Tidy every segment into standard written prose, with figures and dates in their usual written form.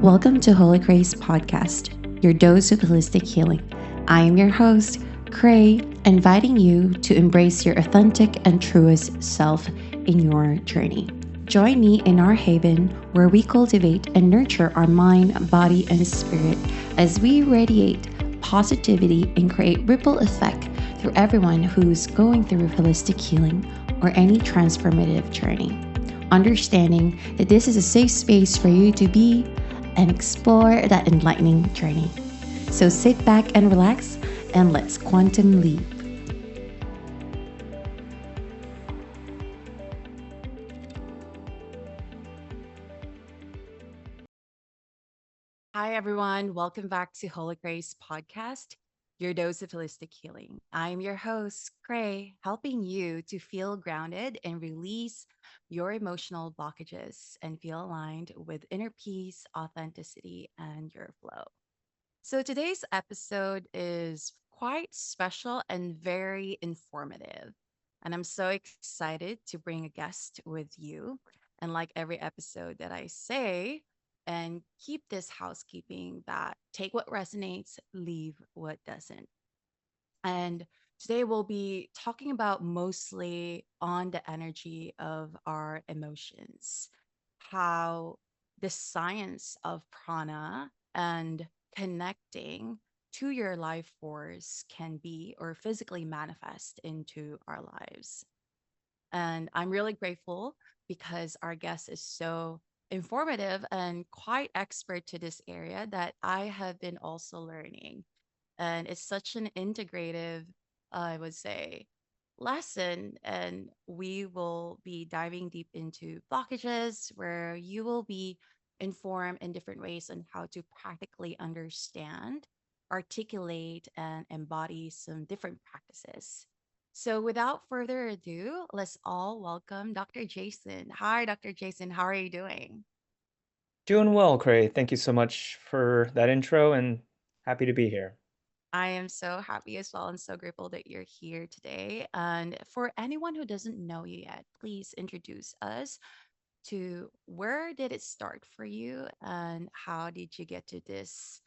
Welcome to Holy Grace Podcast, your dose of holistic healing. I am your host, Cray, inviting you to embrace your authentic and truest self in your journey. Join me in our haven where we cultivate and nurture our mind, body, and spirit as we radiate positivity and create ripple effect through everyone who's going through holistic healing or any transformative journey. Understanding that this is a safe space for you to be and explore that enlightening journey. So sit back and relax, and let's quantum leap. Hi, everyone. Welcome back to Holy Grace Podcast, your dose of holistic healing. I'm your host, Cray, helping you to feel grounded and release your emotional blockages and feel aligned with inner peace, authenticity, and your flow. So today's episode is quite special and very informative. And I'm so excited to bring a guest with you. And like every episode that I say, and keep this housekeeping that take what resonates, leave what doesn't. And today we'll be talking about mostly on the energy of our emotions, how the science of prana and connecting to your life force can be or physically manifest into our lives. And I'm really grateful because our guest is so informative and quite expert to this area that I have been also learning. And it's such an integrative, I would say, lesson. And we will be diving deep into blockages where you will be informed in different ways on how to practically understand, articulate, and embody some different practices. So, without further ado, let's all welcome Dr. Jason. Hi, Dr. Jason. How are you doing? Doing well, Cray. Thank you so much for that intro and happy to be here. I am so happy as well and so grateful that you're here today. And for anyone who doesn't know you yet, please introduce us to where did it start for you and how did you get to this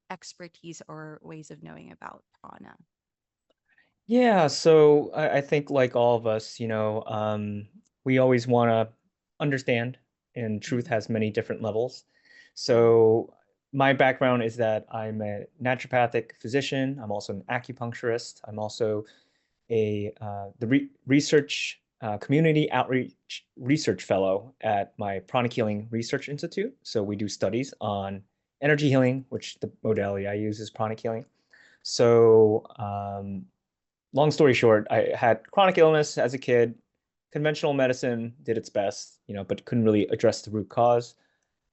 expertise or ways of knowing about prana? Yeah, so I think like all of us, we always want to understand, and truth Mhm. has many different levels. Yeah. So my background is that I'm a naturopathic physician. I'm also an acupuncturist. I'm also the research community outreach research fellow at my Pranic Healing Research Institute. So we do studies on energy healing, which the modality I use is pranic healing. So long story short, I had chronic illness as a kid. Conventional medicine did its best, but couldn't really address the root cause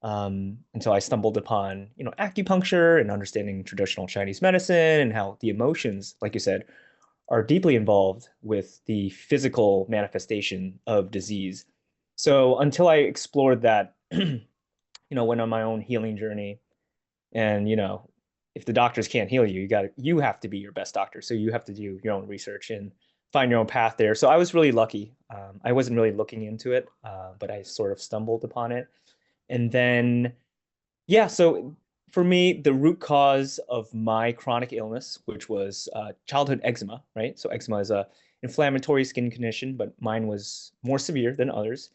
until I stumbled upon, acupuncture and understanding traditional Chinese medicine and how the emotions, like you said, are deeply involved with the physical manifestation of disease. So until I explored that, went on my own healing journey, and if the doctors can't heal you, you have to be your best doctor. So you have to do your own research and find your own path there. So I was really lucky. I wasn't really looking into it, but I sort of stumbled upon it, and then yeah, so for me, the root cause of my chronic illness, which was childhood eczema, right? So eczema is a inflammatory skin condition, but mine was more severe than others.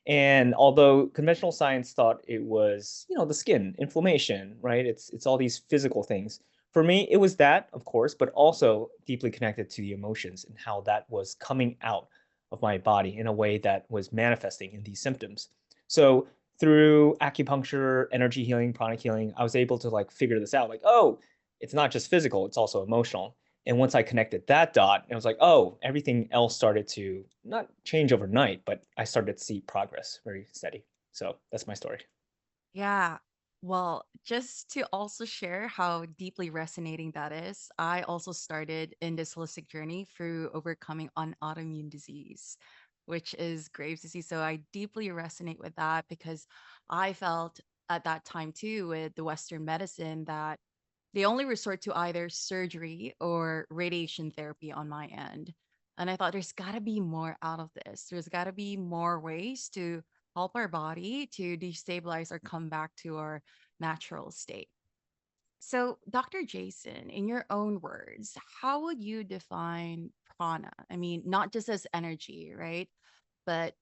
And although conventional science thought it was, the skin, inflammation, right? It's all these physical things. For me, it was that, of course, but also deeply connected to the emotions and how that was coming out of my body in a way that was manifesting in these symptoms. So through acupuncture, energy healing, pranic healing, I was able to like figure this out. Like, oh, it's not just physical, it's also emotional. And once I connected that dot, it was like, oh, everything else started to not change overnight, but I started to see progress very steady. So that's my story. Yeah. Well, just to also share how deeply resonating that is, I also started in this holistic journey through overcoming an autoimmune disease, which is Graves' disease. So I deeply resonate with that because I felt at that time too with the Western medicine that they only resort to either surgery or radiation therapy on my end. And I thought there's got to be more out of this. There's got to be more ways to help our body to destabilize or come back to our natural state. So, Dr. Jason, in your own words, how would you define prana? I mean, not just as energy, right? But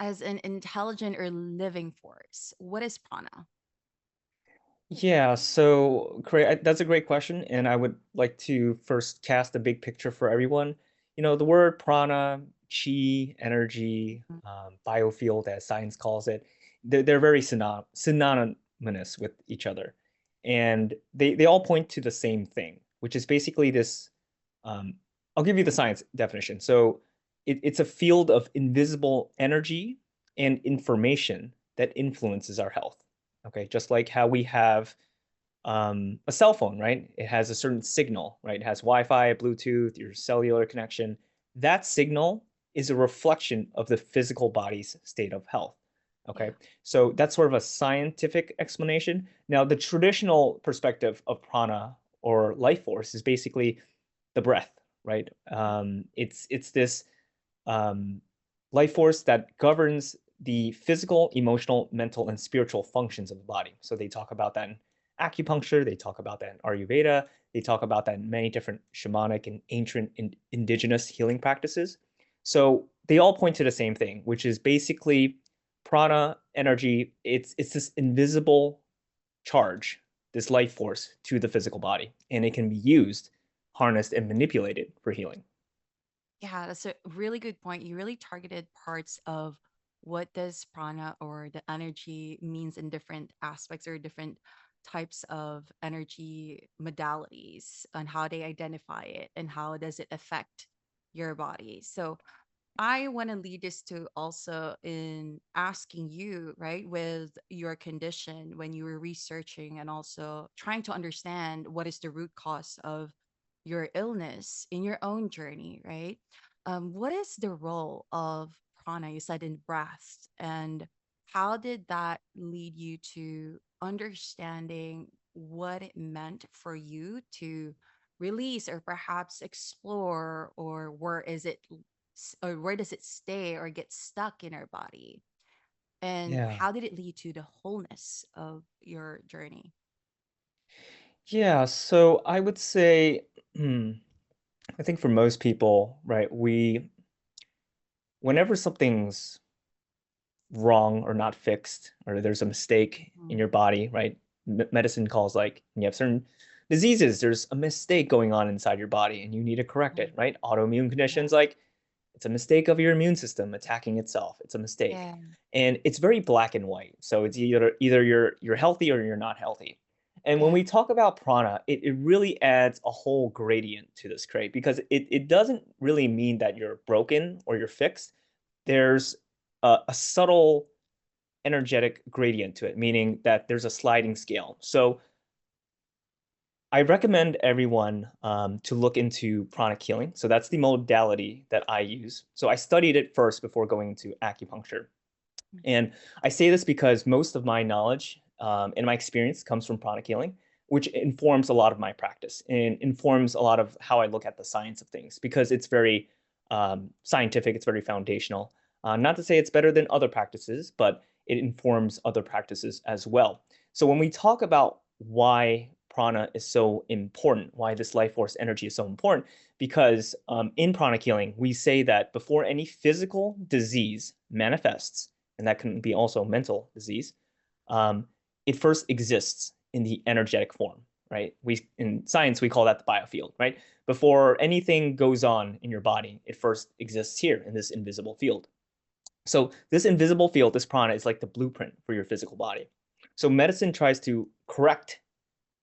as an intelligent or living force. What is prana? Yeah, so great. That's a great question, and I would like to first cast a big picture for everyone. The word prana, chi, energy, Mm. biofield, as science calls it, they're very synonymous with each other, and they all point to the same thing, which is basically this. Um, I'll give you the science definition. So it's a field of invisible energy and information that influences our health. Okay, just like how we have a cell phone, right? It has a certain signal, right? It has Wi-Fi, Bluetooth, your cellular connection. That signal is a reflection of the physical body's state of health. Okay, Yeah. so that's sort of a scientific explanation. Now, the traditional perspective of prana or life force is basically the breath, right? It's this um, life force that governs the physical, emotional, mental, and spiritual functions of the body. So they talk about that in acupuncture, they talk about that in Ayurveda, they talk about that in many different shamanic and ancient indigenous healing practices. So they all point to the same thing, which is basically prana energy. It's this invisible charge, this life force to the physical body, and it can be used, harnessed, and manipulated for healing. Yeah, that's a really good point. You really targeted parts of what does prana or the energy means in different aspects or different types of energy modalities and how they identify it and how does it affect your body. So I want to lead this to also in asking you, right, with your condition when you were researching and also trying to understand what is the root cause of your illness in your own journey, right? What is the role of prana? You said in breath, and how did that lead you to understanding what it meant for you to release or perhaps explore, or where is it or where does it stay or get stuck in our body? And Yeah. how did it lead to the wholeness of your journey? Yeah, so I would say, I think for most people, right, whenever something's wrong or not fixed, or there's a mistake in Mhm. your body, right? Medicine calls like you have certain diseases, there's a mistake going on inside your body and you need to correct it, Mhm. right? Autoimmune Yeah. conditions, like it's a mistake of your immune system attacking itself. It's a mistake. Yeah. And it's very black and white. So it's either you're healthy or you're not healthy. And when Yeah. we talk about prana, it really adds a whole gradient to this crate because it doesn't really mean that you're broken or you're fixed. There's a subtle energetic gradient to it, meaning that there's a sliding scale. So I recommend everyone to look into pranic healing. So that's the modality that I use. So I studied it first before going into acupuncture. Mhm. And I say this because most of my knowledge and my experience comes from pranic healing, which informs a lot of my practice and informs a lot of how I look at the science of things because it's very scientific, it's very foundational. Not to say it's better than other practices, but it informs other practices as well. So when we talk about why prana is so important, why this life force energy is so important, because in pranic healing, we say that before any physical disease manifests, and that can be also mental disease, um, it first exists in the energetic form, right? We in science we call that the biofield, right? Before anything goes on in your body, it first exists here in this invisible field. So this invisible field, this prana, is like the blueprint for your physical body. So medicine tries to correct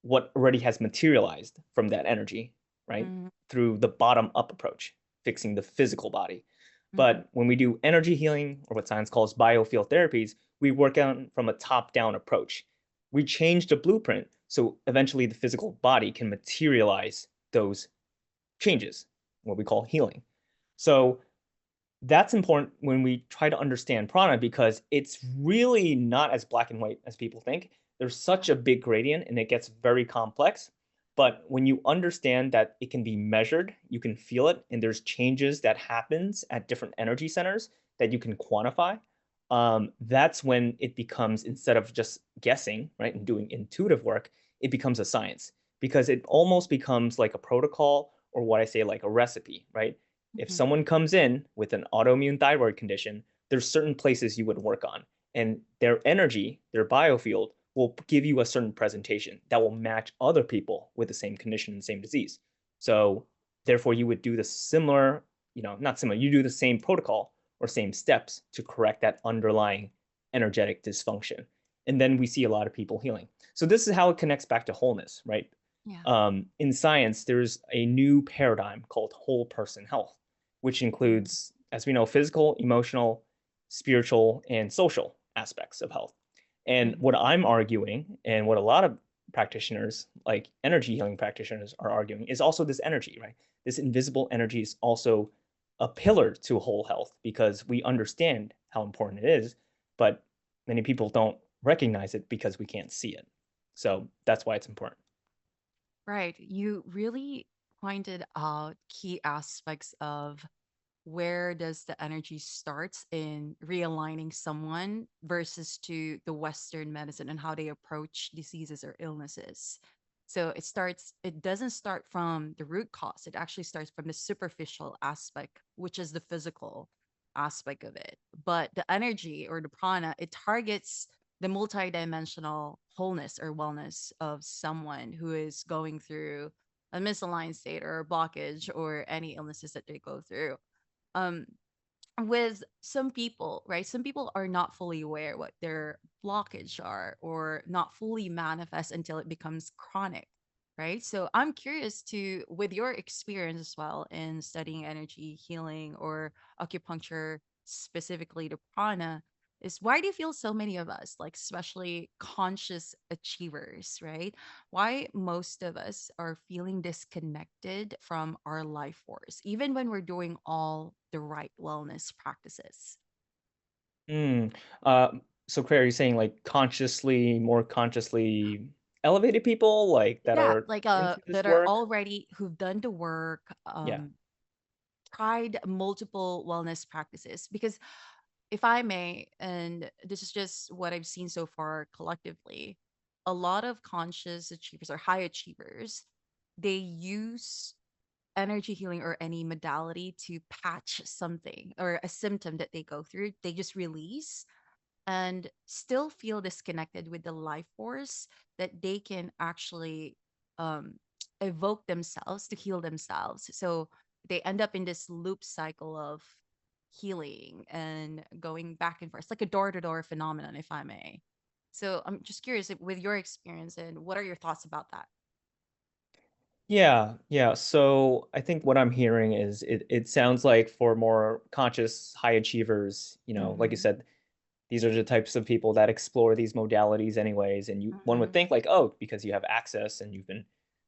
what already has materialized from that energy, right? Mhm. Through the bottom up approach, fixing the physical body. Mhm. But when we do energy healing, or what science calls biofield therapies, we work on from a top down approach. We change the blueprint so eventually the physical body can materialize those changes, what we call healing. So that's important when we try to understand prana because it's really not as black and white as people think. There's Yeah. such a big gradient and it gets very complex. But when you understand that it can be measured, you can feel it, and there's changes that happens at different energy centers that you can quantify, that's when it becomes, instead of just guessing, right, and doing intuitive work, it becomes a science, because it almost becomes like a protocol, or what I say, like a recipe, right? If Mhm. someone comes in with an autoimmune thyroid condition, there's certain places you would work on, and their energy, their biofield, will give you a certain presentation that will match other people with the same condition and same disease. So therefore, you would do the similar, not similar, you do the same protocol or same steps to correct that underlying energetic dysfunction. And then we see a lot of people healing. So this is how it connects back to wholeness, right? Yeah. In science, there's a new paradigm called whole person health, which Mhm. includes, as we know, physical, emotional, spiritual, and social aspects of health. And Mhm. what I'm arguing, and what a lot of practitioners, like energy healing practitioners, are arguing, is also this energy, right? This invisible energy is also a pillar to whole health, because we understand how important it is, but many people don't recognize it because we can't see it. So that's why it's important. Right. You really pointed out key aspects of where does the energy starts in realigning someone versus to the Western medicine and how they approach diseases or illnesses. So it doesn't start from the root cause. It actually starts from the superficial aspect, which is the physical aspect of it. But the energy or the prana, it targets the multidimensional wholeness or wellness of someone who is going through a misaligned state or a blockage or any illnesses that they go through. um with some people, right? Some people are not fully aware what their blockage are or not fully manifest until it becomes chronic, right? So I'm curious to, with your experience as well in studying energy healing or acupuncture, specifically the prana, is why do you feel so many of us, like especially conscious achievers, right? Why most of us are feeling disconnected from our life force, even when we're doing all the right wellness practices. Mm. Uh, so Claire, are you saying like more consciously elevated people, like that Yeah, are like into this that are work? already who've done the work, Yeah. tried multiple wellness practices. Because if I may, and this is just what I've seen so far collectively, a lot of conscious achievers or high achievers, they use energy healing or any modality to patch something or a symptom that they go through. They just release and still feel disconnected with the life force that they can actually um, evoke themselves to heal themselves. So they end up in this loop cycle of healing and going back and forth. It's like a door to door phenomenon, if I may. So I'm just curious with your experience and what are your thoughts about that? Yeah, yeah. So I think what I'm hearing is, it sounds like for more conscious high achievers, like you Mm-hmm. said, these are the types of people that explore these modalities anyways. And one would Mm-hmm. think like, oh, because you have access and you've been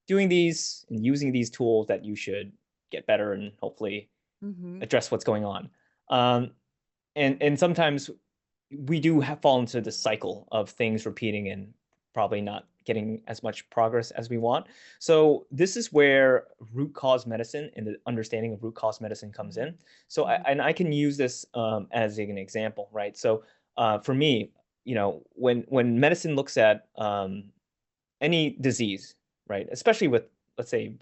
doing these and using these tools, that you should get better and hopefully Mm-hmm. address what's going on. Um, and sometimes we do fall into the cycle of things repeating and probably not getting as much progress as we want. So this is where root cause medicine and the understanding of root cause medicine comes in. So Mm-hmm. and I can use this as an example, right? So for me, when medicine looks at any disease, right, especially with, let's say,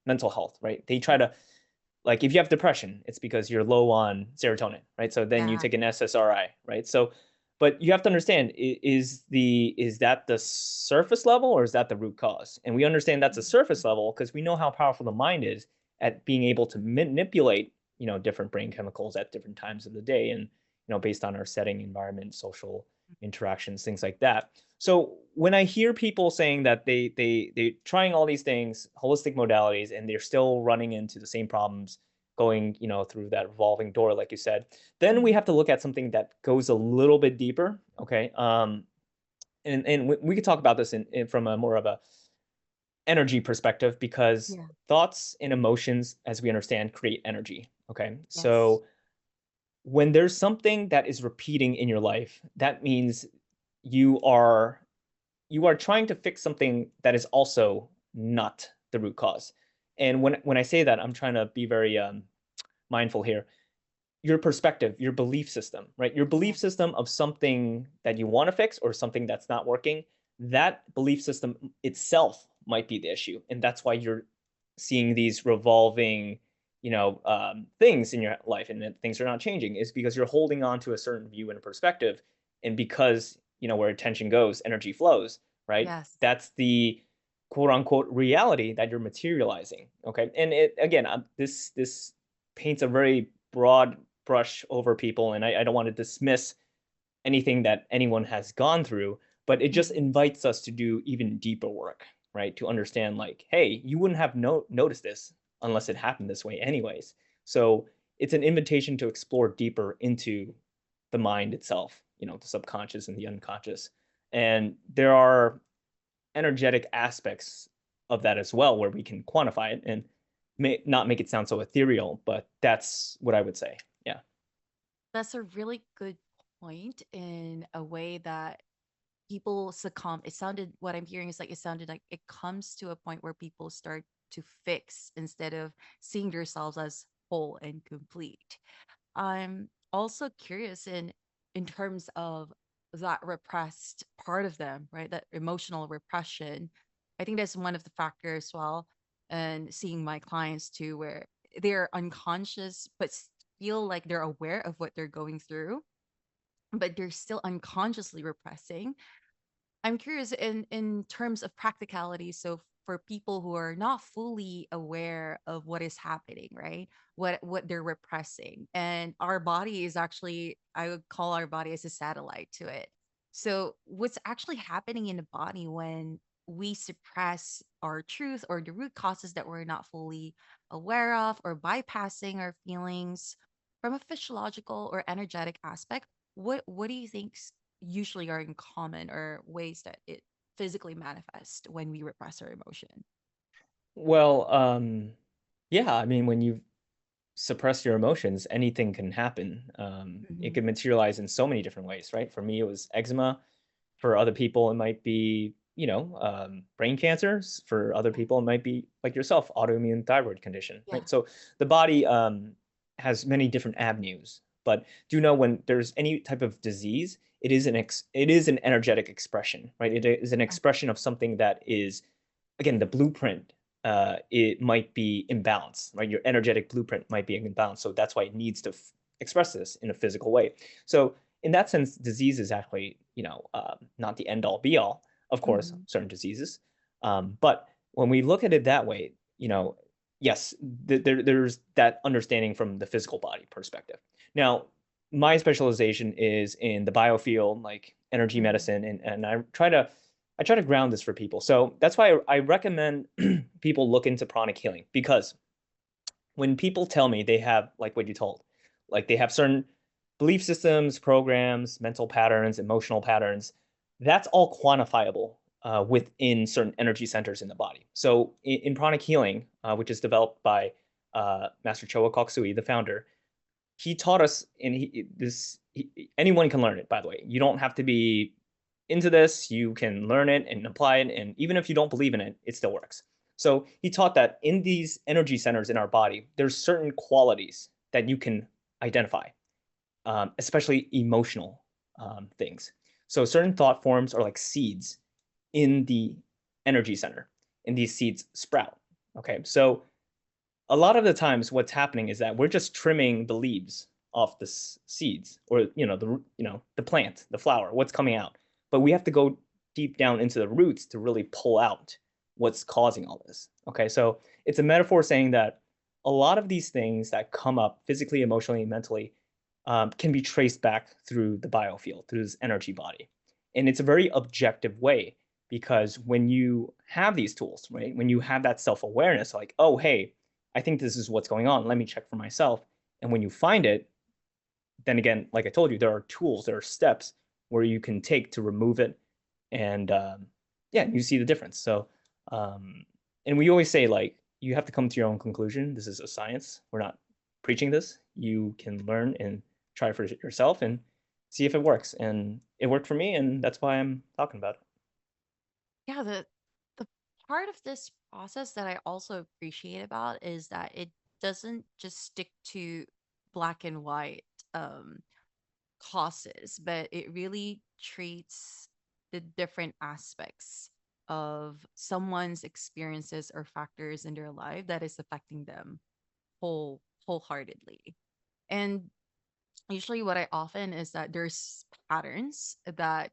mental health, right, they try to, like, if you have depression, it's because you're low on serotonin, right? So then you Yeah. take an SSRI, right? So, but you have to understand, is that the surface level, or is that the root cause? And we understand that's a surface level because we know how powerful the mind is at being able to manipulate, different brain chemicals at different times of the day, and based on our setting, environment, social interactions, things like that. So when I hear people saying that they trying all these things, holistic modalities, and they're still running into the same problems, going, through that revolving door, like you said, then we Mm-hmm. have to look at something that goes a little bit deeper. Okay. And we could talk about this from a more of a energy perspective, because Yeah. thoughts and emotions, as we understand, create energy. Okay. Yes. So when there's something that is repeating in your life, that means you are you are trying to fix something that is also not the root cause. And when I say that, I'm trying to be very mindful here. your perspective, your belief system, right? Your Yeah. belief system of something that you want to fix or something that's not working, that belief system itself might be the issue. And that's why you're seeing these revolving, things in your life and that things are not changing, is because you're holding on to a certain view and a perspective. And because, where attention goes, energy flows, right? Yes. That's the quote unquote reality that you're materializing. Okay. And it, again, this paints a very broad brush over people, and I don't want to dismiss anything that anyone has gone through, but it just Mhm. invites us to do even deeper work, right? To understand, like, hey, you wouldn't have noticed this unless it happened this way anyways. So it's an invitation to explore deeper into the mind itself, the subconscious and the unconscious. And there are energetic aspects of that as well, where we can quantify it and may not make it sound so ethereal, but that's what I would say. Yeah. That's a really good point in a way that people succumb. It sounded, what I'm hearing is like, it sounded like it comes to a point where people start to fix instead of seeing themselves as whole and complete. I'm also curious in terms of that repressed part of them, right? That emotional repression. I think that's one of the factors as well. And seeing my clients too, where they're unconscious but feel like they're aware of what they're going through, but they're still unconsciously repressing. I'm curious in terms of practicality. So for people who are not fully aware of what is happening, right? What they're repressing. And our body is actually, I would call our body as a satellite to it. So what's actually happening in the body when we suppress our truth or the root causes that we're not fully aware of, or bypassing our feelings from a physiological or energetic aspect? What do you think usually are in common, or ways that it physically manifests when we repress our emotion? Well, yeah, I mean, when you suppress your emotions, anything can happen. It Hmm. can materialize in so many different ways, right? For me, it was eczema. For other people, it might be, brain cancers. For other Yeah. people, it might be like yourself, autoimmune thyroid condition, Yeah. right? So the body has many different avenues. But do know, when there's any type of disease, it is an energetic expression, right? It is an Okay. expression of something that is, again, the blueprint. It might be imbalanced, right? Your energetic blueprint might be imbalanced, so that's why it needs to express this in a physical way. So in that sense, disease is actually, not the end all be all. Of course, Hmm. certain diseases, but when we look at it that way, yes, there's that understanding from the physical body perspective. Now, my specialization is in the biofield, like energy Hmm. medicine, and I try to ground this for people. So that's why I recommend people look into pranic healing, because when people tell me they have, like what you told, like they have certain belief systems, programs, mental patterns, emotional patterns, that's all quantifiable within certain energy centers in the body. So in pranic healing, which is developed by Master Choa Koksui, the founder, he taught us, and anyone can learn it, by the way. You don't have to be into this. You can learn it and apply it, and even if you don't believe in it, it still works. So he taught that in these energy centers in our body, there's certain qualities that you can identify, especially emotional things. So certain thought forms are like seeds in the energy center, and these seeds sprout. Okay, so a lot of the times what's happening is that we're just trimming the leaves off the seeds, or the plant, the flower, what's coming out, but we have to go deep down into the roots to really pull out what's causing all this. Okay, so it's a metaphor saying that a lot of these things that come up physically, emotionally, and mentally, can be traced back through the biofield, through this energy body. And it's a very objective way, because when you have these tools, right, when you have that self-awareness, like, oh, hey, I think this is what's going on. Let me check for myself. And when you find it, then again, like I told you, there are tools, there are steps where you can take to remove it. And yeah, you see the difference. So, um, and we always say, like, you have to come to your own conclusion. This is a science. We're not preaching this. You can learn and try for yourself and see if it works. And it worked for me. And that's why I'm talking about it. Yeah, the part of this process that I also appreciate about is that it doesn't just stick to black and white um causes, but it really treats the different aspects of someone's experiences or factors in their life that is affecting them wholeheartedly. And usually what I often is that there's patterns that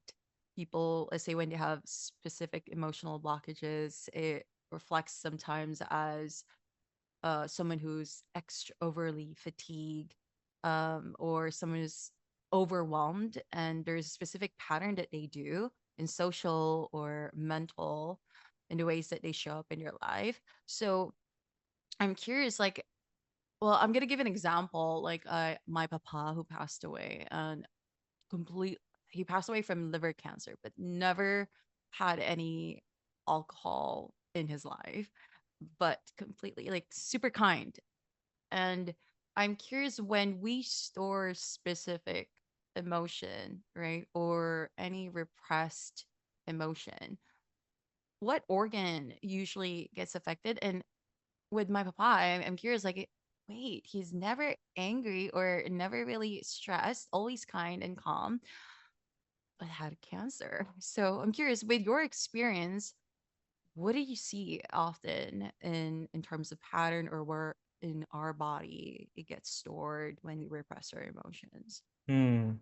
people, let's say when they have specific emotional blockages, it reflects sometimes as someone who's extra overly fatigued, or someone who's overwhelmed, and there's a specific pattern that they do in social or mental in the ways that they show up in your life. So I'm curious, like, well, I'm gonna give an example, like my papa who passed away, and complete he passed away from liver cancer, but never had any alcohol in his life, but completely like super kind. And I'm curious, when we store specific emotion, right, or any repressed emotion, what organ usually gets affected? And with my papa, I'm curious, like, wait, he's never angry or never really stressed, always kind and calm, but had cancer. So I'm curious, with your experience, what do you see often in terms of pattern or where in our body it gets stored when we repress our emotions? Hmm.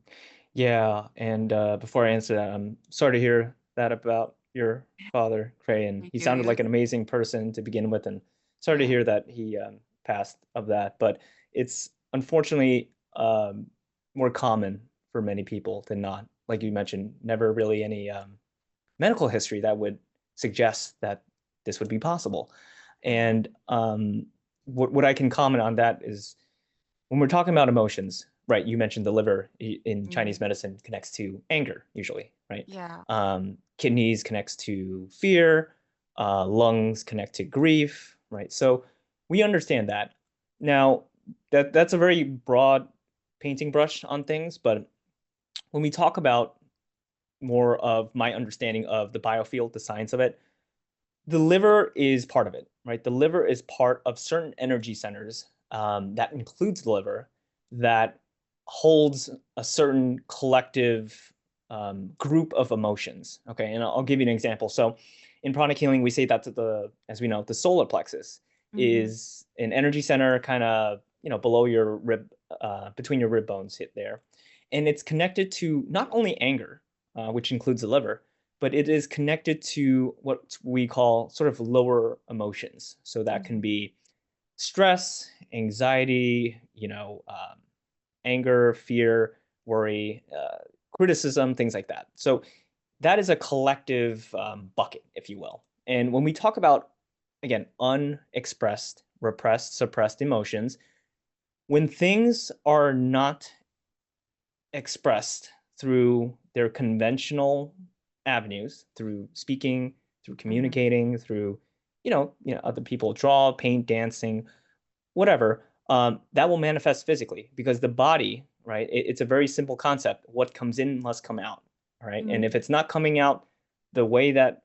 Yeah, and before I answer that, I'm sorry to hear that about your father, Cray, and Thank he you. sounded like an amazing person to begin with, and sorry to Yeah. hear that he passed of that. But it's unfortunately more common for many people than not. Like you mentioned, never really any medical history that would suggest that this would be possible. Mm-hmm. And what I can comment on that is when we're talking about emotions, right? You mentioned the liver in Chinese Mm-hmm. medicine connects to anger usually, right? Yeah. Kidneys connects to fear, lungs connect to grief, right? So we understand that. Now that's a very broad painting brush on things, but when we talk about more of my understanding of the biofield, the science of it, the liver is part of it, right? The liver is part of certain energy centers that includes the liver that holds a certain collective group of emotions. Okay, and I'll give you an example. So, in pranic healing, we say that as we know, the solar plexus Mm-hmm. is an energy center, kind of below your rib, between your rib bones, hit there, and it's connected to not only anger, which includes the liver, but it is connected to what we call sort of lower emotions. So that can Mm-hmm. be stress, anxiety, anger, fear, worry, criticism, things like that. So that is a collective bucket, if you will. And when we talk about, again, unexpressed, repressed, suppressed emotions, when things are not expressed through their conventional avenues, through speaking, through Mm-hmm. communicating, through other people draw, paint, dancing, whatever. That will manifest physically because the body, right? It's a very simple concept. What comes in must come out, all right? And if Mm-hmm. it's not coming out the way that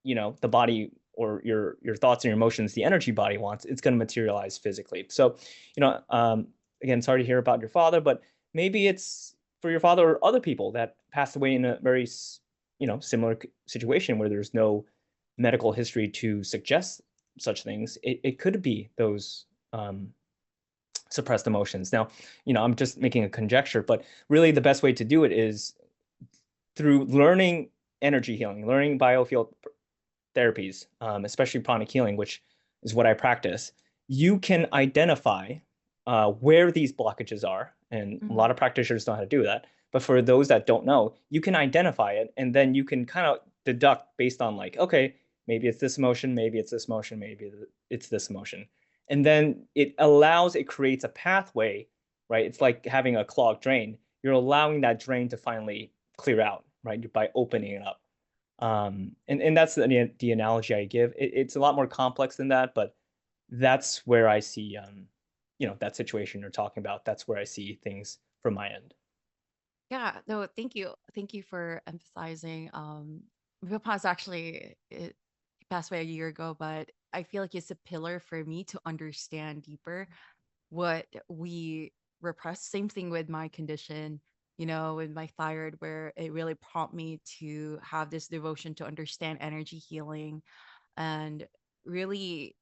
the body or your thoughts and your emotions, the energy body wants, it's going to materialize physically. So you know again, sorry to hear about your father, but maybe it's for your father or other people that passed away in a very similar situation where there's no medical history to suggest such things. It could be those suppressed emotions. Now I'm just making a conjecture, but really the best way to do it is through learning energy healing, learning biofield therapies, especially pranic healing, which is what I practice. You can identify where these blockages are, and a lot Mm-hmm. of practitioners know how to do that. But for those that don't know, you can identify it, and then you can kind of deduct based on like, okay, maybe it's this emotion, maybe it's this emotion, maybe it's this emotion, and then it creates a pathway, right? It's like having a clogged drain. You're allowing that drain to finally clear out, right, by opening it up. And that's the analogy I give. It's a lot more complex than that, but that's where I see, that situation you're talking about. That's where I see things from my end. Yeah, no, thank you. Thank you for emphasizing. My papa's actually he passed away a year ago, but I feel like it's a pillar for me to understand deeper what we repress. Same thing with my condition, with my thyroid, where it really prompted me to have this devotion to understand energy healing and really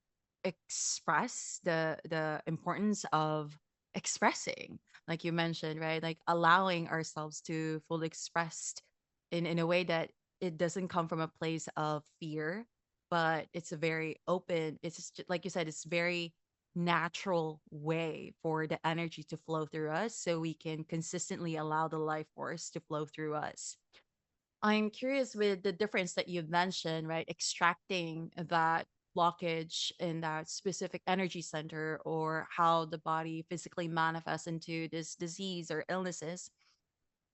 express the importance of expressing, like you mentioned, right? Like allowing ourselves to fully express in a way that it doesn't come from a place of fear, but it's a very open, it's just like you said, it's very natural way for the energy to flow through us so we can consistently allow the life force to flow through us. I'm curious with the difference that you've mentioned, right? Extracting that blockage in that specific energy center, or how the body physically manifests into this disease or illnesses.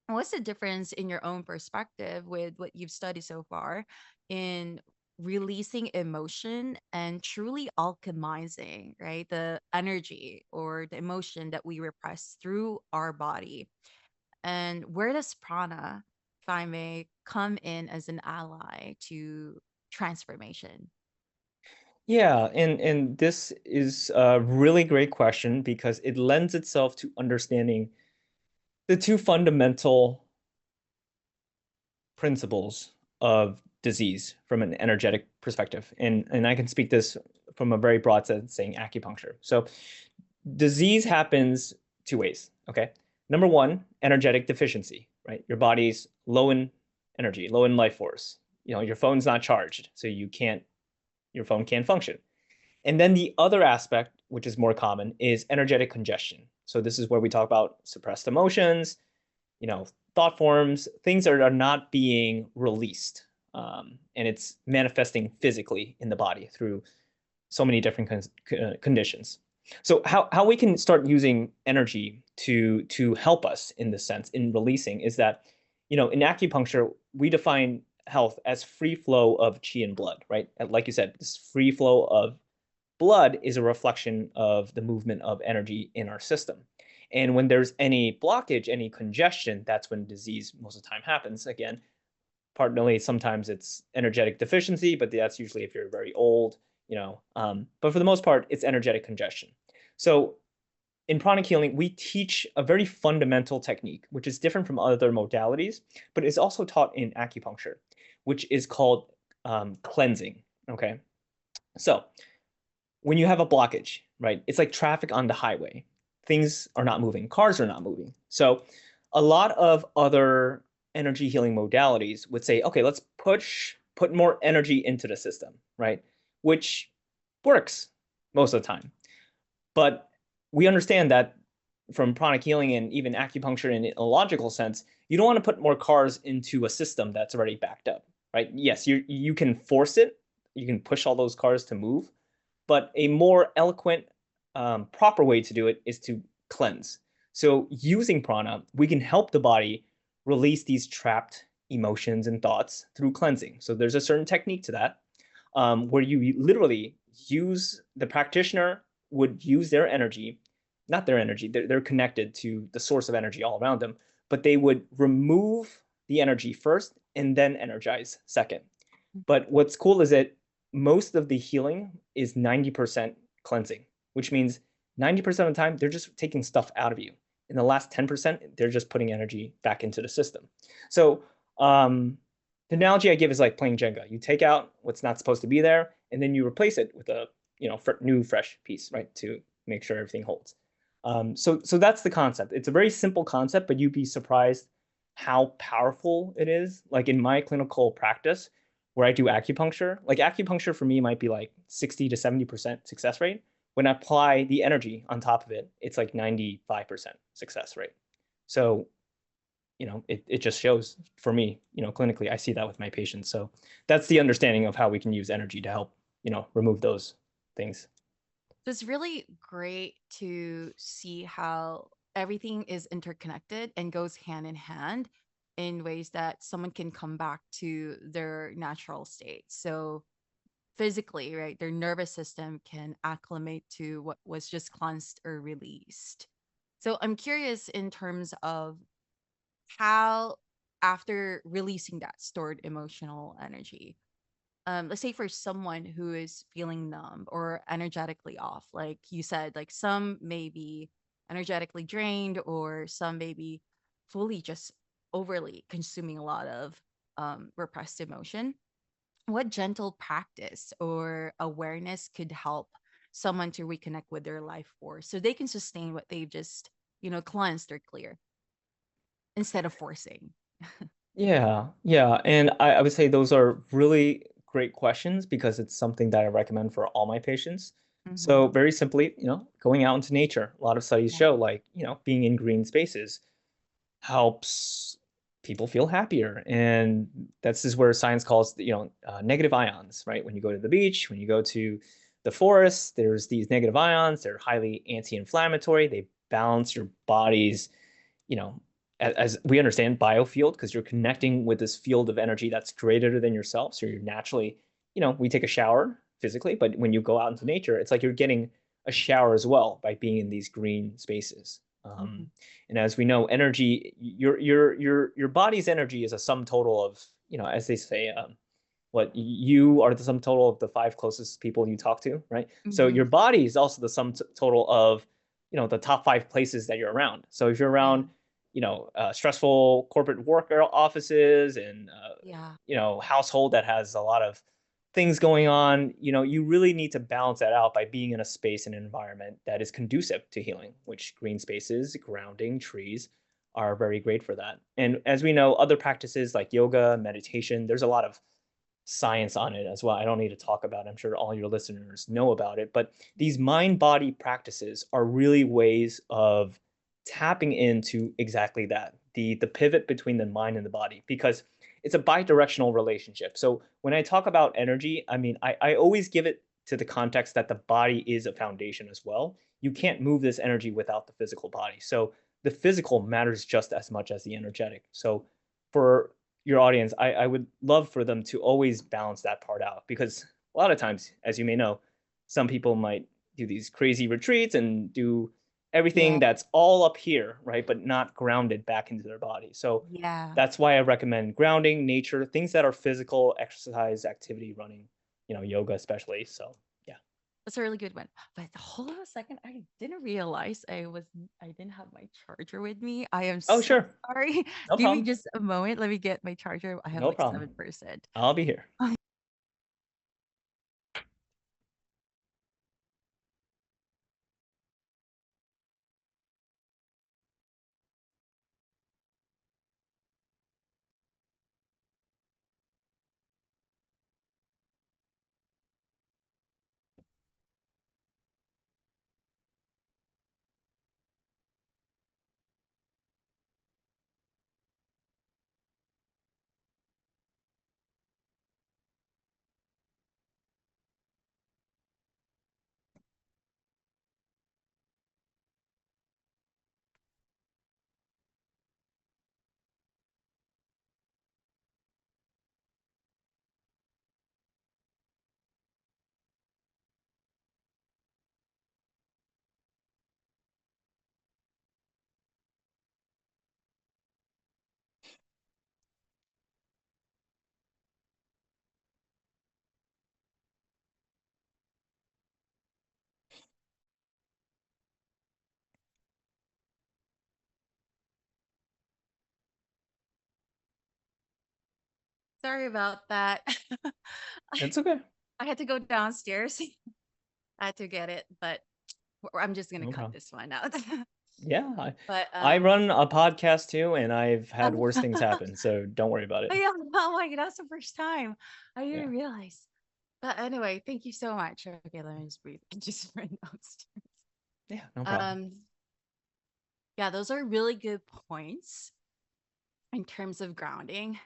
What's the difference in your own perspective with what you've studied so far in releasing emotion and truly alchemizing, right? The energy or the emotion that we repress through our body. And where does prana, if I may, come in as an ally to transformation? Yeah, and this is a really great question because it lends itself to understanding the two fundamental principles of disease from an energetic perspective. And I can speak this from a very broad sense, saying acupuncture. So disease happens two ways, okay? Number one, energetic deficiency, right? Your body's low in energy, low in life force. Your phone's not charged, so your phone can't function. And then the other aspect, which is more common, is energetic congestion. So this is where we talk about suppressed emotions, you know, thought forms, things that are not being released. And it's manifesting physically in the body through so many different conditions. So how we can start using energy to help us in this sense in releasing is that, in acupuncture, we define health as free flow of qi and blood, right? And like you said, this free flow of blood is a reflection of the movement of energy in our system. And when there's any blockage, any congestion, that's when disease most of the time happens. Again, partly sometimes it's energetic deficiency, but that's usually if you're very old, but for the most part, it's energetic congestion. So in pranic healing, we teach a very fundamental technique, which is different from other modalities, but is also taught in acupuncture, which is called cleansing. Okay. So when you have a blockage, right? It's like traffic on the highway. Things are not moving, cars are not moving. So a lot of other energy healing modalities would say, okay, let's put more energy into the system, right? Which works most of the time. But we understand that from pranic healing and even acupuncture in a logical sense, you don't want to put more cars into a system that's already backed up, right? Yes, you can force it, you can push all those cars to move, but a more eloquent, proper way to do it is to cleanse. So using prana, we can help the body release these trapped emotions and thoughts through cleansing. So there's a certain technique to that, where you literally use the practitioner would use their energy, not their energy, they're connected to the source of energy all around them, but they would remove the energy first and then energize second. But what's cool is that most of the healing is 90% cleansing, which means 90% of the time they're just taking stuff out of you. In the last 10%, they're just putting energy back into the system. So the analogy I give is like playing Jenga. You take out what's not supposed to be there, and then you replace it with a new fresh piece, right, to make sure everything holds. So that's the concept. It's a very simple concept, but you'd be surprised how powerful it is. Like in my clinical practice, where I do acupuncture, like acupuncture for me might be like 60 to 70% success rate. When I apply the energy on top of it, it's like 95% success rate. So, it just shows for me, clinically, I see that with my patients. So that's the understanding of how we can use energy to help, remove those things. So it's really great to see how everything is interconnected and goes hand in hand in ways that someone can come back to their natural state. So physically, right, their nervous system can acclimate to what was just cleansed or released. So I'm curious in terms of how, after releasing that stored emotional energy, let's say for someone who is feeling numb or energetically off, like you said, like some may be energetically drained or some may be fully just overly consuming a lot of repressed emotion. What gentle practice or awareness could help someone to reconnect with their life force so they can sustain what they've just, cleansed or clear instead of forcing? Yeah, yeah. And I would say those are really great questions because it's something that I recommend for all my patients. Mm-hmm. So very simply, going out into nature. A lot of studies Yeah. show like, being in green spaces helps people feel happier. And that's is where science calls, negative ions, right? When you go to the beach, when you go to the forest, there's these negative ions. They're highly anti-inflammatory. They balance your body's, you know, as we understand biofield, because you're connecting with this field of energy that's greater than yourself. So you're naturally, we take a shower physically, but when you go out into nature, it's like you're getting a shower as well by being in these green spaces. Mm-hmm. And as we know, energy, your body's energy is a sum total of, as they say, what you are the sum total of the five closest people you talk to, right? So Mm-hmm. your body is also the sum total of, the top five places that you're around. So if you're Yeah. around, stressful corporate work offices and, Yeah. household that has a lot of things going on, you really need to balance that out by being in a space and environment that is conducive to healing, which green spaces, grounding, trees are very great for that. And as we know, other practices like yoga, meditation, there's a lot of science on it as well. I don't need to talk about it. I'm sure all your listeners know about it. But these mind body practices are really ways of tapping into exactly that, the pivot between the mind and the body, because it's a bi-directional relationship. So when I talk about energy, I mean, I always give it to the context that the body is a foundation as well. You can't move this energy without the physical body. So the physical matters just as much as the energetic. So for your audience, I would love for them to always balance that part out, because a lot of times, as you may know, some people might do these crazy retreats and do everything Yeah. that's all up here, right? But not grounded back into their body. So Yeah. that's why I recommend grounding, nature, things that are physical, exercise, activity, running, yoga especially. So yeah. That's a really good one. But hold on a second. I didn't realize I didn't have my charger with me. I am Oh, so sure. sorry. No Give me problem. just a moment. Let me get my charger. I have No like problem. 7%. I'll be here. Sorry about that. I It's okay. I had to go downstairs. I had to get it, but I'm just gonna No cut problem. this one out. Yeah, But I run a podcast too, and I've had worse things oh happen, so don't worry about it. yeah, oh my god, that's the first time. I Yeah. didn't realize. But anyway, thank you so much. Okay, let me just breathe. I just ran downstairs. Yeah, no problem. Um, yeah, those are really good points in terms of grounding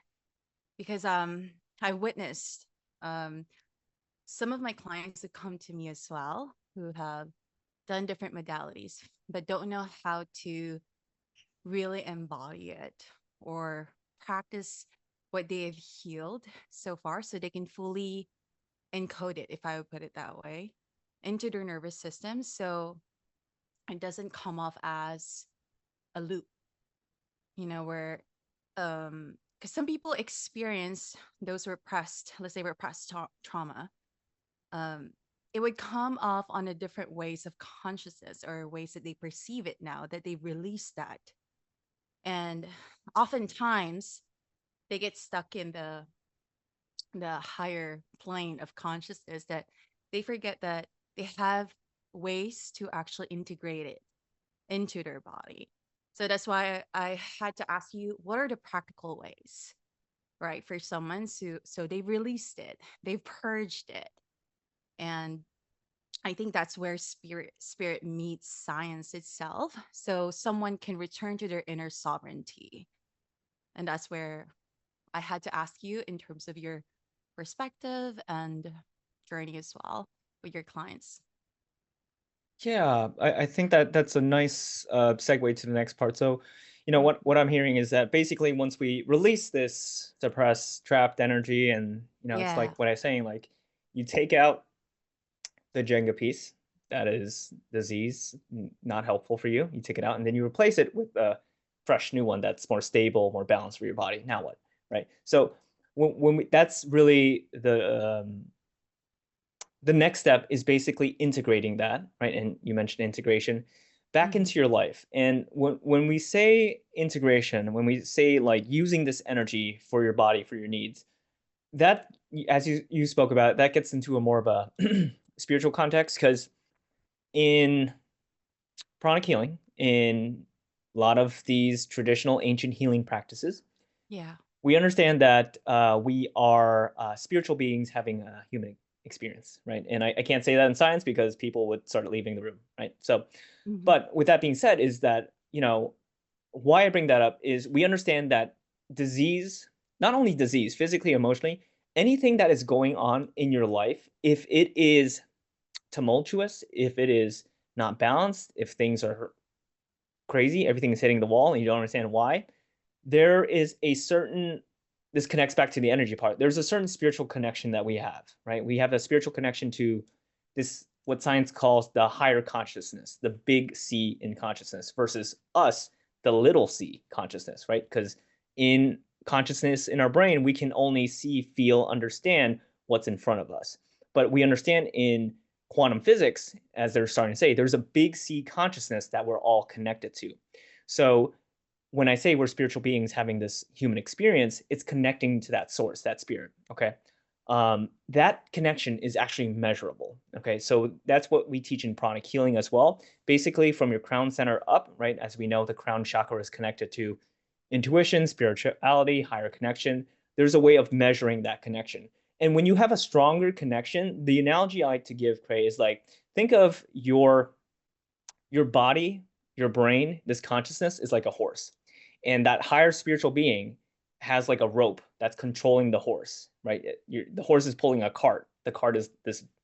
because I witnessed um some of my clients that come to me as well who have done different modalities but don't know how to really embody it or practice what they have healed so far so they can fully encode it, if I would put it that way, into their nervous system so it doesn't come off as a loop, where because some people experience those repressed, let's say repressed trauma. Um, it would come off on a different ways of consciousness or ways that they perceive it now that they release that. And oftentimes they get stuck in the higher plane of consciousness that they forget that they have ways to actually integrate it into their body. So that's why I had to ask you, what are the practical ways, right, for someone to so they released it, they've purged it, and I think that's where spirit meets science itself. So someone can return to their inner sovereignty, and that's where I had to ask you in terms of your perspective and journey as well with your clients. Yeah, I think that that's a nice segue to the next part. So, Mhm. what I'm hearing is that basically once we release this suppressed, trapped energy, and it's Yeah. like what I'm saying, like you take out the Jenga piece that is disease, not helpful for you. You take it out, and then you replace it with a fresh new one that's more stable, more balanced for your body. Now what, right? So when we, that's really the next step is basically integrating that, right? And you mentioned integration back Hmm. into your life. And when we say integration, when we say like using this energy for your body, for your needs, that, as you spoke about, that gets into a more of a spiritual context because in pranic healing, in a lot of these traditional ancient healing practices, Yeah. we understand that we are spiritual beings having a human experience, right? And I can't say that in science because people would start leaving the room, right? So, Hmm. but with that being said, is that, why I bring that up is we understand that disease, not only disease, physically, emotionally, anything that is going on in your life, if it is tumultuous, if it is not balanced, if things are crazy, everything is hitting the wall and you don't understand why, there is a certain, this connects back to the energy part. There's a certain spiritual connection that we have, right? We have a spiritual connection to this, what science calls the higher consciousness, the big C in consciousness versus us, the little c consciousness, right? Because in consciousness in our brain, we can only see, feel, understand what's in front of us. But we understand in quantum physics, as they're starting to say, there's a big C consciousness that we're all connected to. So when I say we're spiritual beings having this human experience, it's connecting to that source, that spirit. Okay. That connection is actually measurable. Okay. So that's what we teach in pranic healing as well. Basically, from your crown center up, right? As we know, the crown chakra is connected to intuition, spirituality, higher connection. There's a way of measuring that connection. And when you have a stronger connection, the analogy I like to give, Cray, is like think of your body, your brain, this consciousness is like a horse. And that higher spiritual being has like a rope that's controlling the horse, right? The horse is pulling a cart. The cart is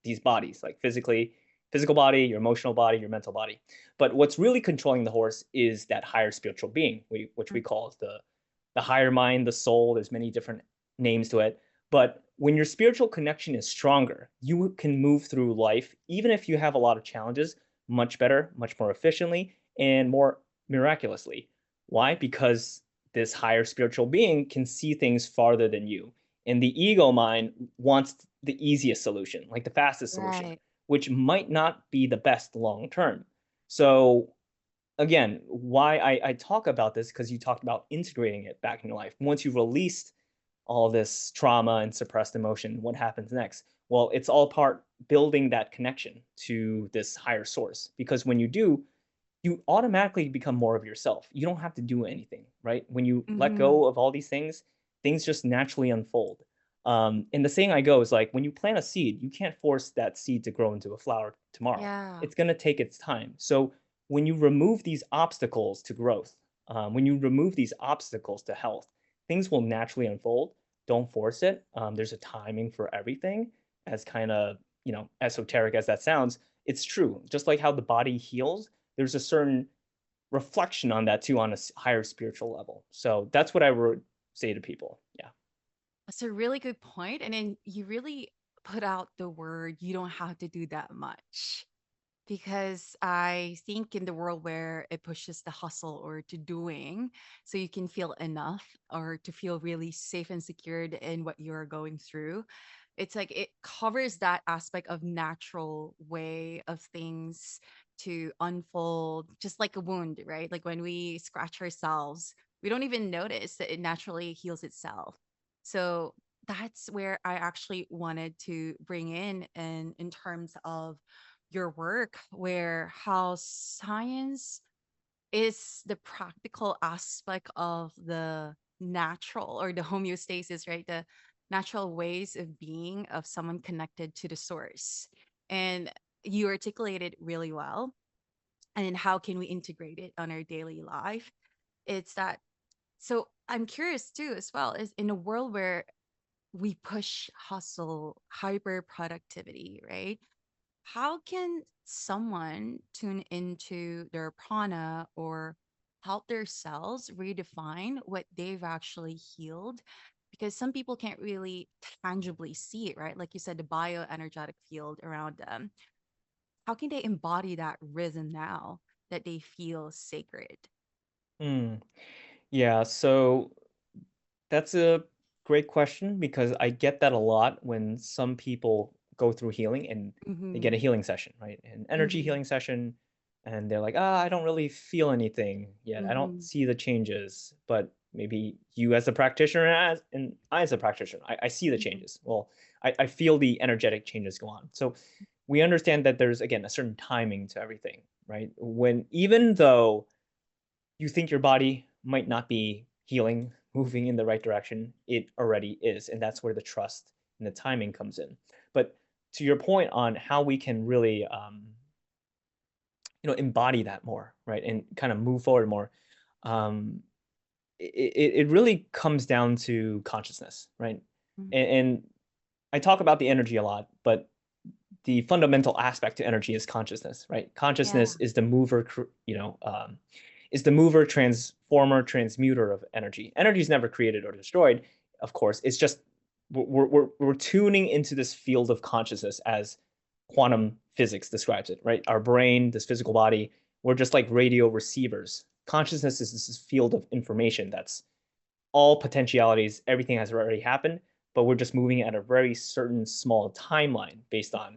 these bodies, like physical body, your emotional body, your mental body. But what's really controlling the horse is that higher spiritual being, which we call the higher mind, the soul. There's many different names to it. But when your spiritual connection is stronger, you can move through life, even if you have a lot of challenges, much better, much more efficiently, and more miraculously. Why? Because this higher spiritual being can see things farther than you. And the ego mind wants the easiest solution, like the fastest solution, Right. which might not be the best long term. So, again, why I talk about this, because you talked about integrating it back in your life. Once you've released all this trauma and suppressed emotion, what happens next? Well, it's all part building that connection to this higher source. Because when you do, you automatically become more of yourself. You don't have to do anything, right? When you let Hmm. go of all these things just naturally unfold. And the saying I go is like, when you plant a seed, you can't force that seed to grow into a flower tomorrow. Yeah. It's going to take its time. So when you remove these obstacles to growth, when you remove these obstacles to health, things will naturally unfold. Don't force it. There's a timing for everything. As kind of esoteric as that sounds, it's true. Just like how the body heals, there's a certain reflection on that too on a higher spiritual level. So that's what I would say to people. Yeah. That's a really good point. And then you really put out the word, you don't have to do that much. Because I think in the world where it pushes the hustle or to doing, so you can feel enough or to feel really safe and secured in what you're going through, it's like it covers that aspect of natural way of things to unfold, just like a wound, right? Like when we scratch ourselves, we don't even notice that it naturally heals itself. So that's where I actually wanted to bring in terms of your work, where how science is the practical aspect of the natural or the homeostasis, right? The natural ways of being of someone connected to the source. And you articulate it really well. And how can we integrate it on our daily life? It's that. So I'm curious too, as well, is in a world where we push hustle, hyper productivity, right? How can someone tune into their prana or help their cells redefine what they've actually healed? Because some people can't really tangibly see it, right? Like you said, the bioenergetic field around them. How can they embody that rhythm now that they feel sacred? Mm, yeah, so that's a great question because I get that a lot when some people go through healing and they get a Mm-hmm. healing session, right? An energy Mm-hmm. healing session, and they're like, ah, I don't really feel anything yet. I don't Mm-hmm. see the changes, but maybe you as a practitioner and I as a practitioner, I see the Mm-hmm. changes. Well, I feel the energetic changes go on. So we understand that there's again a certain timing to everything, right? When even though you think your body might not be healing, moving in the right direction, it already is. And that's where the trust and the timing comes in. But to your point on how we can really, embody that more, right, and kind of move forward more, um, it really comes down to consciousness, right? And I talk about the energy a lot, but the fundamental aspect to energy is consciousness, right? Yeah. Consciousness is the mover, is the mover, transformer, transmuter of energy. Energy is never created or destroyed, of course. It's just we're tuning into this field of consciousness as quantum physics describes it, right? Our brain, this physical body, we're just like radio receivers. Consciousness is this field of information that's all potentialities, everything has already happened, but we're just moving at a very certain small timeline based on,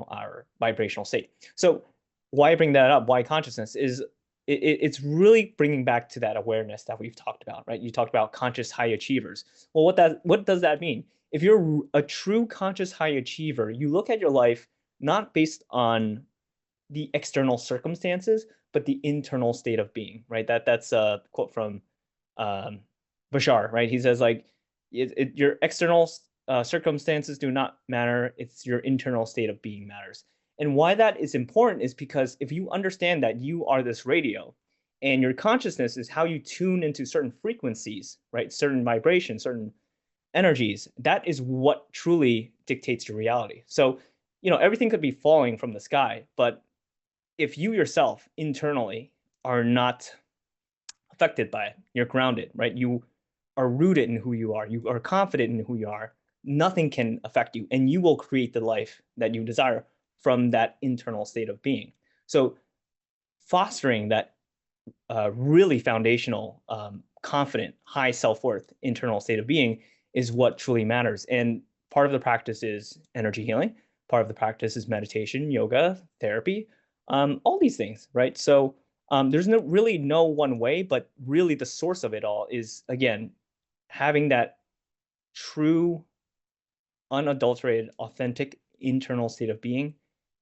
our vibrational state. So why I bring that up, why consciousness is it's really bringing back to that awareness that we've talked about, right? You talked about conscious high achievers. Well, what does that mean? If you're a true conscious high achiever, you look at your life not based on the external circumstances, but the internal state of being, right? That's a quote from um, Bashar, right? He says like, your external circumstances do not matter. It's your internal state of being matters. And why that is important is because if you understand that you are this radio, and your consciousness is how you tune into certain frequencies, right? Certain vibrations, certain energies. That is what truly dictates your reality. So, everything could be falling from the sky, but if you yourself internally are not affected by it, you're grounded, right? You are rooted in who you are, you are confident in who you are, nothing can affect you, and you will create the life that you desire from that internal state of being. So, fostering that really foundational, confident, high self worth, internal state of being is what truly matters. And part of the practice is energy healing. Part of the practice is meditation, yoga, therapy, all these things, right? So there's really no one way, but really the source of it all is again having that true, unadulterated, authentic internal state of being.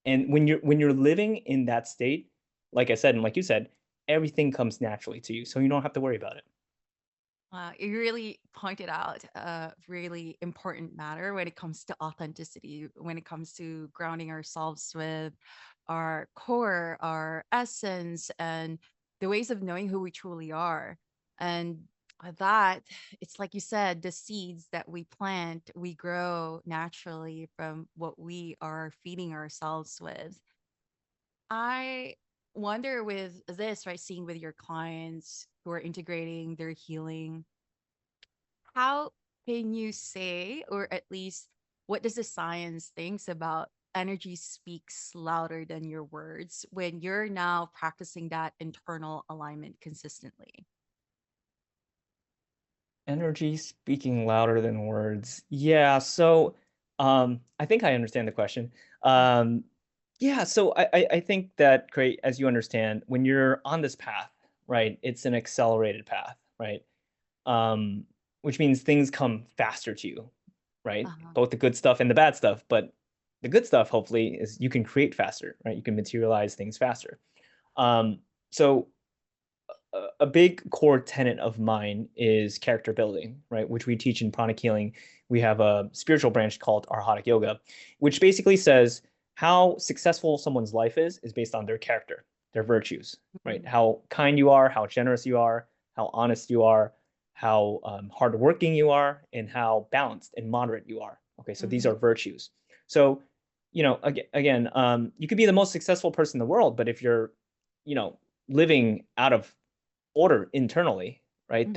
And when you're living in that state, like I said, and like you said, everything comes naturally to you, so you don't have to worry about it. You really pointed out a really important matter when it comes to authenticity, when it comes to grounding ourselves with our core, our essence, and the ways of knowing who we truly are. And that, it's like you said, the seeds that we plant, we grow naturally from what we are feeding ourselves with. I wonder with this, right, seeing with your clients who are integrating their healing, how can you say, or at least what does the science thinks about energy speaks louder than your words when you're now practicing that internal alignment consistently? Energy speaking louder than words. Yeah, so I think I understand the question. Um, yeah, so I think that great, as you understand, when you're on this path, right, it's an accelerated path, right? Um, which means things come faster to you, right? Uh-huh. Both the good stuff and the bad stuff, but the good stuff, hopefully, is you can create faster, right? You can materialize things faster. So a big core tenet of mine is character building, right? Which we teach in pranic healing. We have a spiritual branch called Arhatic Yoga, which basically says how successful someone's life is based on their character, their virtues, right? Mhm. How kind you are, how generous you are, how honest you are, how hardworking you are, and how balanced and moderate you are. Okay, so these Mhm. are virtues. So, again, you could be the most successful person in the world, but if you're, you know, living out of order internally, right? Mhm.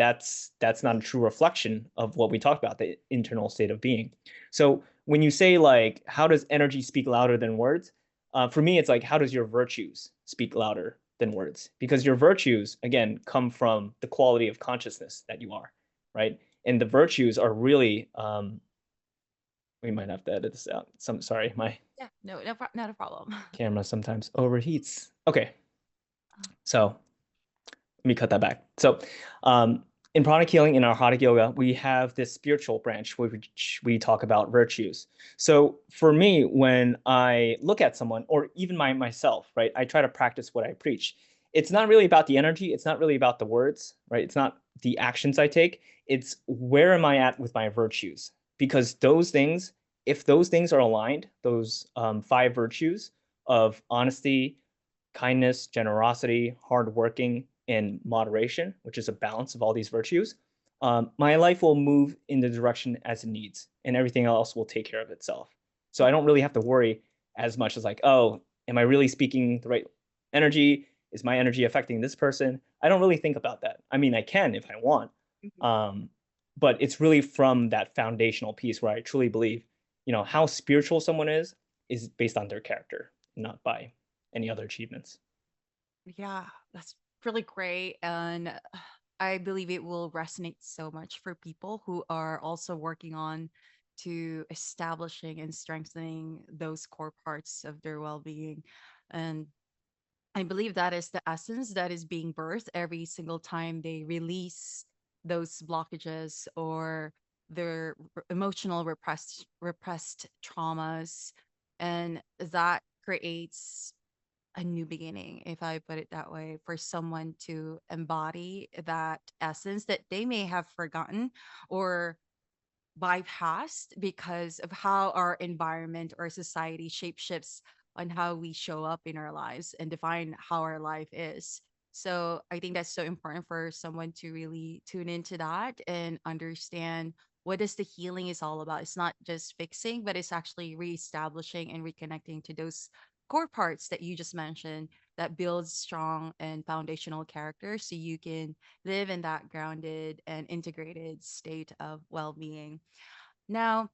That's not a true reflection of what we talked about, the internal state of being. So when you say like, how does energy speak louder than words? For me, it's like, how does your virtues speak louder than words? Because your virtues, again, come from the quality of consciousness that you are, right? And the virtues are really, we might have to edit this out. Sorry, my Yeah, no, not a problem. camera sometimes overheats. Okay, Uh, so let me cut that back. So, in pranic healing, in our Hatha yoga, we have this spiritual branch which we talk about virtues. So, for me, when I look at someone, or even myself, right, I try to practice what I preach. It's not really about the energy. It's not really about the words, right? It's not the actions I take. It's where am I at with my virtues? Because those things, if those things are aligned, those five virtues of honesty, kindness, generosity, hardworking, and moderation, which is a balance of all these virtues, my life will move in the direction as it needs, and everything else will take care of itself. So I don't really have to worry as much as like, oh, am I really speaking the right energy? Is my energy affecting this person? I don't really think about that. I mean, I can if I want, mhm. um, but it's really from that foundational piece where I truly believe, how spiritual someone is based on their character, not by any other achievements. Yeah, that's really great. And I believe it will resonate so much for people who are also working on to establishing and strengthening those core parts of their well-being. And I believe that is the essence that is being birthed every single time they release those blockages or their emotional repressed traumas, and that creates a new beginning, if I put it that way, for someone to embody that essence that they may have forgotten or bypassed because of how our environment or society shapeshifts on how we show up in our lives and define how our life is. So I think that's so important for someone to really tune into that and understand what is the healing is all about. It's not just fixing, but it's actually reestablishing and reconnecting to those core parts that you just mentioned that builds strong and foundational character so you can live in that grounded and integrated state of well-being. Now,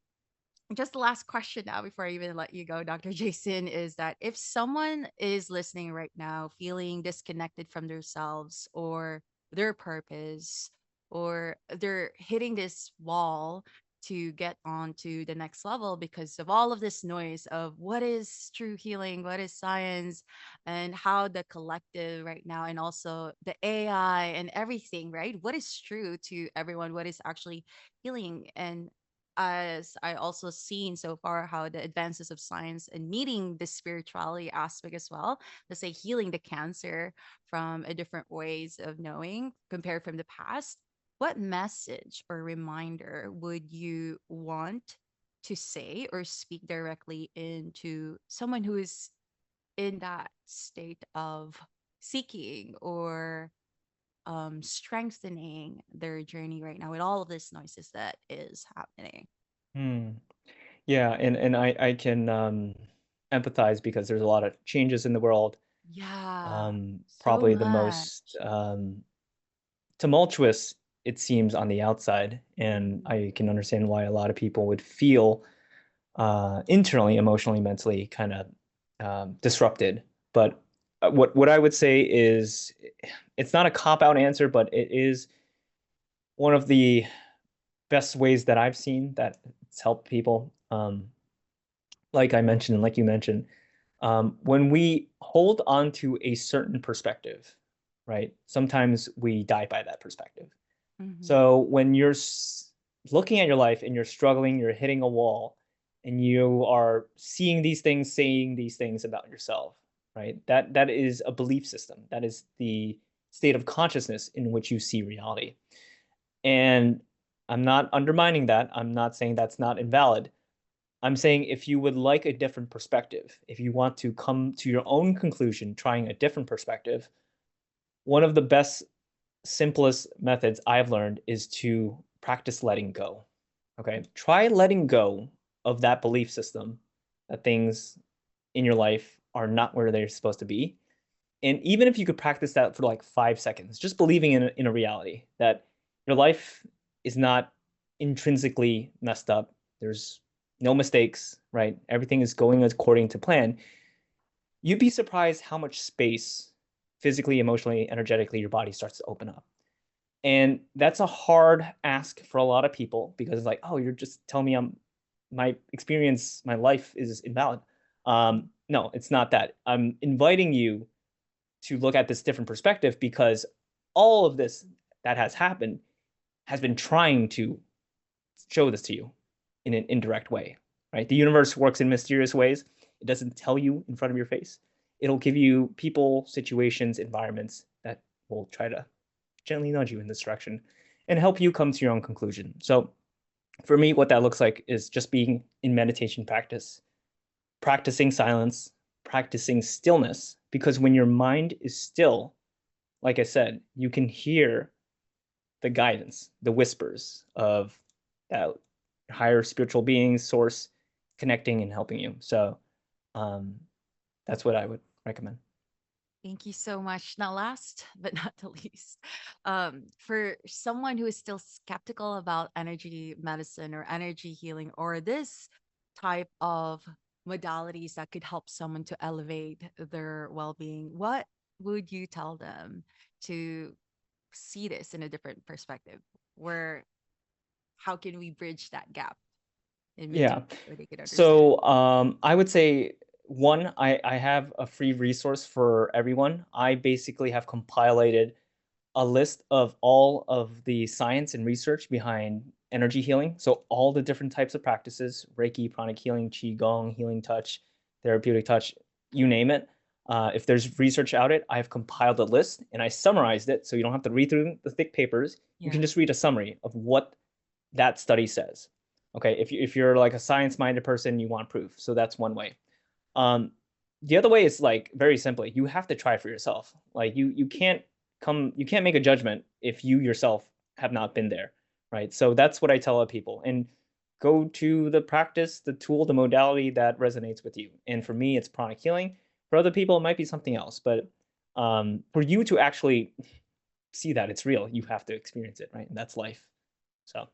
just the last question now before I even let you go, Dr. Jason, is that if someone is listening right now feeling disconnected from themselves or their purpose, or they're hitting this wall to get on to the next level because of all of this noise of what is true healing, what is science, and how the collective right now, and also the AI and everything, right? What is true to everyone? What is actually healing? And as I also seen so far how the advances of science and meeting the spirituality aspect as well, let's say healing the cancer from a different ways of knowing compared from the past, what message or reminder would you want to say or speak directly into someone who is in that state of seeking or strengthening their journey right now with all of this noises that is happening? Hmm. Yeah, and I can empathize because there's a lot of changes in the world. Yeah, so Probably the most much. tumultuous it seems on the outside, and Mhm. I can understand why a lot of people would feel internally, emotionally, mentally kind of disrupted. But what I would say is it's not a cop-out answer, but it is one of the best ways that I've seen that it's helped people. Like I mentioned, and like you mentioned, when we hold on to a certain perspective, right? Sometimes we die by that perspective. Mm-hmm. So when you're looking at your life and you're struggling, you're hitting a wall, and you are seeing these things, saying these things about yourself, right? That is a belief system. That is the state of consciousness in which you see reality. And I'm not undermining that. I'm not saying that's not invalid. I'm saying if you would like a different perspective, if you want to come to your own conclusion, trying a different perspective, one of the best, simplest methods I've learned is to practice letting go. Okay. Try letting go of that belief system that things in your life are not where they're supposed to be. And even if you could practice that for like 5 seconds, just believing in a reality that your life is not intrinsically messed up. There's no mistakes, right? Everything is going according to plan. You'd be surprised how much space, physically, emotionally, energetically, your body starts to open up. And that's a hard ask for a lot of people because it's like, oh, you're just telling me my experience, my life is invalid. No, it's not that. I'm inviting you to look at this different perspective because all of this that has happened has been trying to show this to you in an indirect way, right? The universe works in mysterious ways. It doesn't tell you in front of your face. It'll give you people, situations, environments that will try to gently nudge you in this direction and help you come to your own conclusion. So for me, what that looks like is just being in meditation practice, practicing silence, practicing stillness, because when your mind is still, like I said, you can hear the guidance, the whispers of that higher spiritual being, source, connecting and helping you. So um, that's what I would recommend. Thank you so much. Now, last but not the least, for someone who is still skeptical about energy medicine or energy healing or this type of modalities that could help someone to elevate their well being, what would you tell them to see this in a different perspective? Where, how can we bridge that gap in Yeah. between where they could understand? So I would say one, I have a free resource for everyone. I basically have compiled a list of all of the science and research behind energy healing. So all the different types of practices, Reiki, pranic healing, Qigong, healing touch, therapeutic touch, you name it. If there's research out it, I've compiled a list and I summarized it. So you don't have to read through the thick papers. You can Yeah. just read a summary of what that study says. Okay, if you're like a science-minded person, you want proof. So that's one way. Um, the other way is like very simply, you have to try for yourself. Like you can't make a judgment if you yourself have not been there, right? So that's what I tell people. And go to the practice, the tool, the modality that resonates with you. And for me, it's pranic healing. For other people, it might be something else. But for you to actually see that it's real, you have to experience it, right? And that's life. So.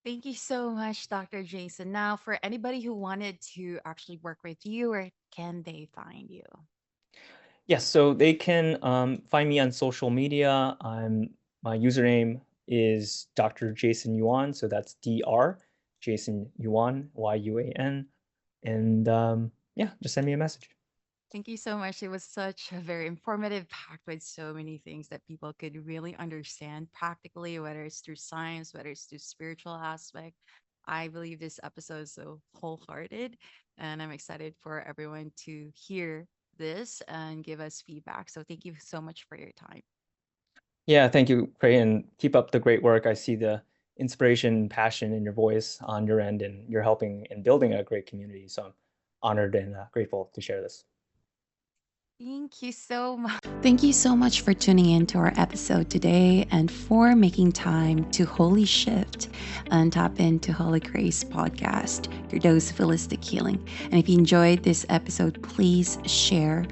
Thank you so much, Dr. Jason. Now, for anybody who wanted to actually work with you, where can they find you? Yes, so they can find me on social media. My username is Dr. Jason Yuan, so that's Dr. Jason Yuan, Yuan, and yeah, just send me a message. Thank you so much. It was such a very informative, packed with so many things that people could really understand practically, whether it's through science, whether it's through spiritual aspect. I believe this episode is so wholehearted, and I'm excited for everyone to hear this and give us feedback. So thank you so much for your time. Yeah, thank you, Cray, and keep up the great work. I see the inspiration and passion in your voice on your end, and you're helping and building a great community. So I'm honored and grateful to share this. Thank you so much. Thank you so much for tuning in to our episode today and for making time to wholly shift and tap into Holy Grace podcast, your dose of holistic healing. And if you enjoyed this episode, please share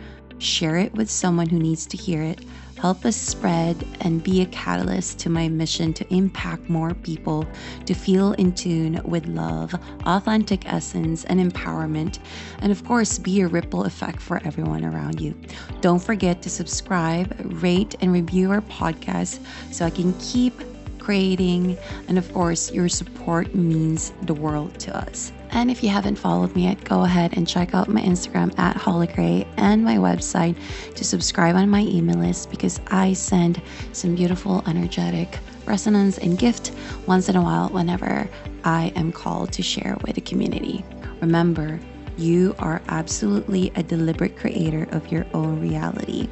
share it with someone who needs to hear it. Help us spread and be a catalyst to my mission to impact more people to feel in tune with love, authentic essence, and empowerment. And of course, be a ripple effect for everyone around you. Don't forget to subscribe, rate, and review our podcast so I can keep creating. And of course, your support means the world to us. And if you haven't followed me yet, go ahead and check out my Instagram at hollycray and my website to subscribe on my email list, because I send some beautiful, energetic resonance and gift once in a while whenever I am called to share with the community. Remember, you are absolutely a deliberate creator of your own reality.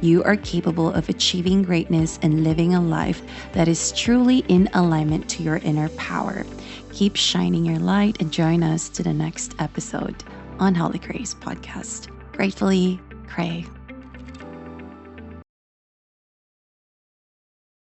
You are capable of achieving greatness and living a life that is truly in alignment to your inner power. Keep shining your light and join us to the next episode on Holly Cray's podcast. Gratefully, Cray.